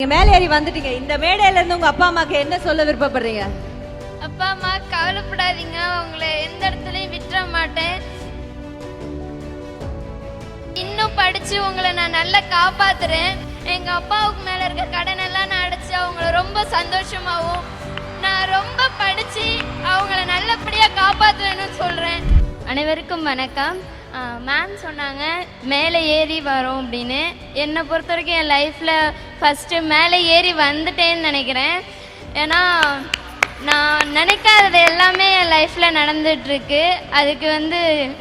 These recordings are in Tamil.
நீங்க மேலே ஏறி வந்துட்டீங்க. இந்த மேடையில இருந்து உங்க அப்பா அம்மாக்கு என்ன சொல்ல விருப்பப்படுறீங்க? அப்பா அம்மா கவலைப்படாதீங்க, உங்களை எந்த இடத்துலயும் விட்டுற மாட்டேன். இன்னும் படிச்சு உங்களை நான் நல்லா காப்பாத்துறேன். எங்க அப்பாவுக்கு மேல இருக்க கடன் எல்லாம் நான் அடைச்சு அவங்கள ரொம்ப சந்தோஷமாவும் நான் ரொம்ப படிச்சு அவங்கள நல்லபடியா காப்பாத்துறேன்னு சொல்றேன். அனைவருக்கும் வணக்கம். மேம் சொன்னாங்க மேலே ஏறி வரோம் அப்படின்னு. என்னை பொறுத்த வரைக்கும் என் லைஃப்பில் ஃபஸ்ட்டு மேலே ஏறி வந்துட்டேன்னு நினைக்கிறேன். ஏன்னா நான் நினைக்காதது எல்லாமே என் லைஃப்பில் நடந்துகிட்ருக்கு. அதுக்கு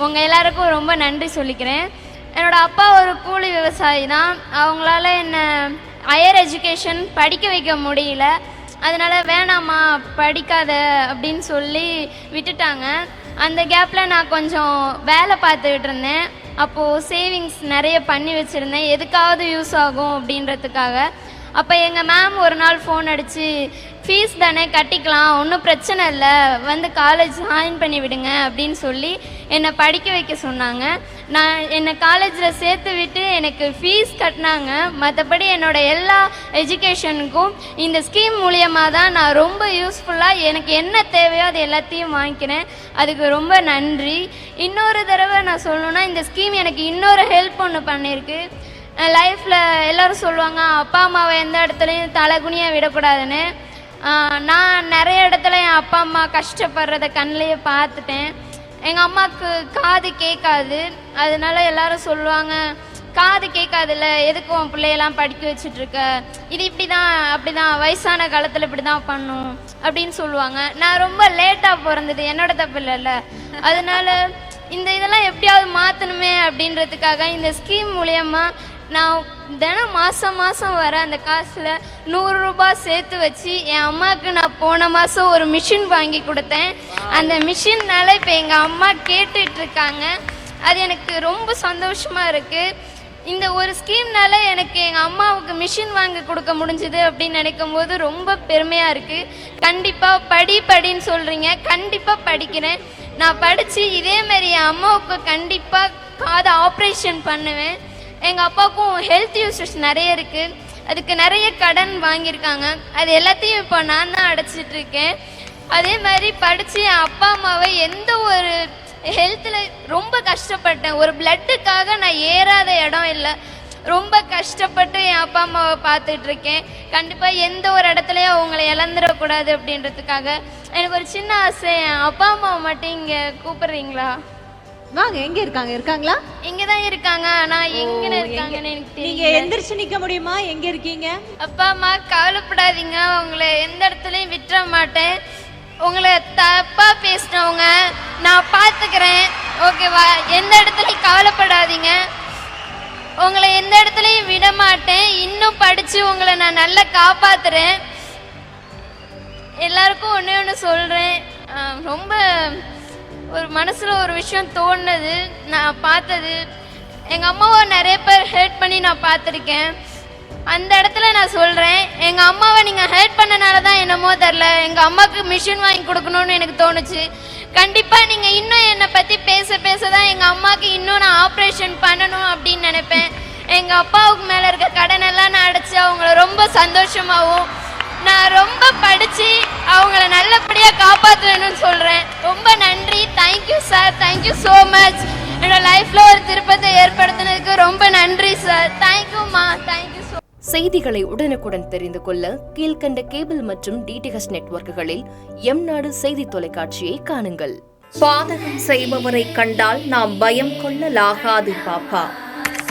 உங்கள் எல்லாருக்கும் ரொம்ப நன்றி சொல்லிக்கிறேன். என்னோடய அப்பா ஒரு கூலி விவசாயி தான். அவங்களால என்னை ஹையர் எஜுகேஷன் படிக்க வைக்க முடியல. அதனால் வேணாம்மா படிக்காத அப்படின்னு சொல்லி விட்டுட்டாங்க. அந்த கேப்பில் நான் கொஞ்சம் வேலை பார்த்துக்கிட்டு இருந்தேன். அப்போது சேவிங்ஸ் நிறைய பண்ணி வச்சுருந்தேன், எதுக்காவது யூஸ் ஆகும் அப்படின்றதுக்காக. அப்போ எங்கள் மேம் ஒரு நாள் ஃபோன் அடித்து, ஃபீஸ் தானே கட்டிக்கலாம், ஒன்றும் பிரச்சனை இல்லை, காலேஜ் ஜாயின் பண்ணி விடுங்க அப்படின்னு சொல்லி என்னை படிக்க வைக்க சொன்னாங்க. நான் என்னை காலேஜில் சேர்த்து விட்டு எனக்கு ஃபீஸ் கட்டினாங்க. மற்றபடி என்னோடய எல்லா எஜுகேஷனுக்கும் இந்த ஸ்கீம் மூலியமாக தான் நான் ரொம்ப யூஸ்ஃபுல்லாக எனக்கு என்ன தேவையோ அது எல்லாத்தையும் வாங்கிக்கிறேன். அதுக்கு ரொம்ப நன்றி. இன்னொரு தடவை நான் சொல்லணுன்னா, இந்த ஸ்கீம் எனக்கு இன்னொரு ஹெல்ப் ஒன்று பண்ணியிருக்கு. லைஃப்பில் எல்லோரும் சொல்லுவாங்க அப்பா அம்மாவை எந்த இடத்துலையும் தலைகுனியாக விடக்கூடாதுன்னு. நான் நிறைய இடத்துல என் அப்பா அம்மா கஷ்டப்படுறத கண்ணிலேயே பார்த்துட்டேன். எங்கள் அம்மாவுக்கு காது கேட்காது. அதனால எல்லாரும் சொல்லுவாங்க, காது கேட்காதுல்ல, எதுக்கு உன் பிள்ளையெல்லாம் படிக்க வச்சுட்ருக்க, இது இப்படி தான் அப்படி தான், வயசான காலத்தில் இப்படி தான் பண்ணும் அப்படின்னு சொல்லுவாங்க. நான் ரொம்ப லேட்டாக பிறந்தது என்னோட தப்பு இல்லைல்ல. அதனால இதெல்லாம் எப்படியாவது மாற்றணுமே அப்படின்றதுக்காக இந்த ஸ்கீம் மூலயமா நான் தினம் மாதம் வர அந்த காசில் 100 ரூபாய் சேர்த்து வச்சு என் அம்மாவுக்கு நான் போன மாதம் ஒரு மிஷின் வாங்கி கொடுத்தேன். அந்த மிஷின்னால இப்போ எங்கள் அம்மா கேட்டுட்ருக்காங்க. அது எனக்கு ரொம்ப சந்தோஷமாக இருக்குது. இந்த ஒரு ஸ்கீம்னால எனக்கு எங்கள் அம்மாவுக்கு மிஷின் வாங்கி கொடுக்க முடிஞ்சுது அப்படின்னு நினைக்கும் போது ரொம்ப பெருமையாக இருக்குது. கண்டிப்பாக படின்னு சொல்கிறீங்க, கண்டிப்பாக படிக்கிறேன். நான் படித்து இதேமாரி என் அம்மாவுக்கு கண்டிப்பாக காது ஆப்ரேஷன் பண்ணுவேன். எங்கள் அப்பாவுக்கும் ஹெல்த் யூசஸ் நிறைய இருக்குது. அதுக்கு நிறைய கடன் வாங்கியிருக்காங்க. அது எல்லாத்தையும் இப்போ நான் தான் அடைச்சிட்ருக்கேன். அதே மாதிரி படித்து என் அப்பா அம்மாவை எந்த ஒரு ஹெல்த்தில் ரொம்ப கஷ்டப்பட்டேன். ஒரு பிளட்டுக்காக நான் ஏறாத இடம் இல்லை. ரொம்ப கஷ்டப்பட்டு என் அப்பா அம்மாவை பார்த்துட்ருக்கேன். கண்டிப்பாக எந்த ஒரு இடத்துலையும் அவங்கள இழந்துடக்கூடாது அப்படின்றதுக்காக எனக்கு ஒரு சின்ன ஆசை. என் அப்பா அம்மாவை மட்டும் இங்கே கூப்பிட்றீங்களா? வாங்க. எங்க இருக்காங்க? இருக்காங்களா? இங்க தான் இருக்காங்க. நான் எங்க இருக்காங்கன்னு எனக்கு தெரியல. நீங்க எந்திரச்சு நிக்க முடியுமா? எங்க இருக்கீங்க? அப்பா அம்மா கவலைப்படாதீங்க, உங்களை எந்த இடத்துலயும் விட்டுற மாட்டேன். உங்களை தப்பா பேசினவங்க நான் பார்த்துக்கிறேன், ஓகேவா? எந்த இடத்துலையும் கவலைப்படாதீங்க, உங்களை எந்த இடத்துலையும் விட மாட்டேன். இன்னும் படிச்சு உங்களை நான் நல்லா காப்பாத்துறேன். எல்லாருக்கும் ஒன்று சொல்றேன். ரொம்ப ஒரு மனசில் ஒரு விஷயம் தோணுது. நான் பார்த்தது, எங்கள் அம்மாவை நிறைய பேர் ஹெல்ப் பண்ணி நான் பார்த்துருக்கேன். அந்த இடத்துல நான் சொல்கிறேன், எங்கள் அம்மாவை நீங்கள் ஹெல்ப் பண்ணனால தான் என்னமோ தெரில எங்கள் அம்மாவுக்கு மிஷின் வாங்கி கொடுக்கணும்னு எனக்கு தோணுச்சு. கண்டிப்பாக நீங்கள் இன்னும் என்னை பற்றி பேச தான் எங்கள் அம்மாவுக்கு இன்னும் நான் ஆப்ரேஷன் பண்ணணும் அப்படின்னு நினைப்பேன். எங்கள் அப்பாவுக்கு மேலே இருக்க கடனெல்லாம் நான் அடைச்சி அவங்கள ரொம்ப சந்தோஷமாகவும் நான் ரொம்ப படித்து அவங்கள நல்லபடியாக காப்பாற்றுவேன்னு சொல்கிறேன். ரொம்ப நன்றி. Thank you sir, thank you so much. என்னோட லைஃப்பில் ஒரு திருப்பத்தை ஏற்படுத்தினதுக்கு ரொம்ப நன்றி சார். தேங்க்யூம்மா, தேங்க்யூ ஸோ. செய்திகளை உடனுக்குடன் தெரிந்து கொள்ள கீழ்கண்ட கேபிள் மற்றும் டிடிஹெச் நெட்வொர்க்குகளில் எம்நாடு செய்தி தொலைக்காட்சியை காணுங்கள். பாதகம் செய்பவரை கண்டால் நாம் பயம் கொள்ளலாகாது பாப்பா.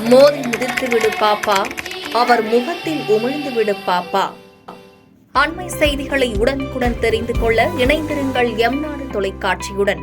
மோதி மிதித்து விடு பாப்பா, அவர் முகத்தில் உமிழ்ந்து விடு பாப்பா. அண்மை செய்திகளை உடனுக்குடன் தெரிந்து கொள்ள இணைந்திருங்கள் எம்நாடு தொலைக்காட்சியுடன்.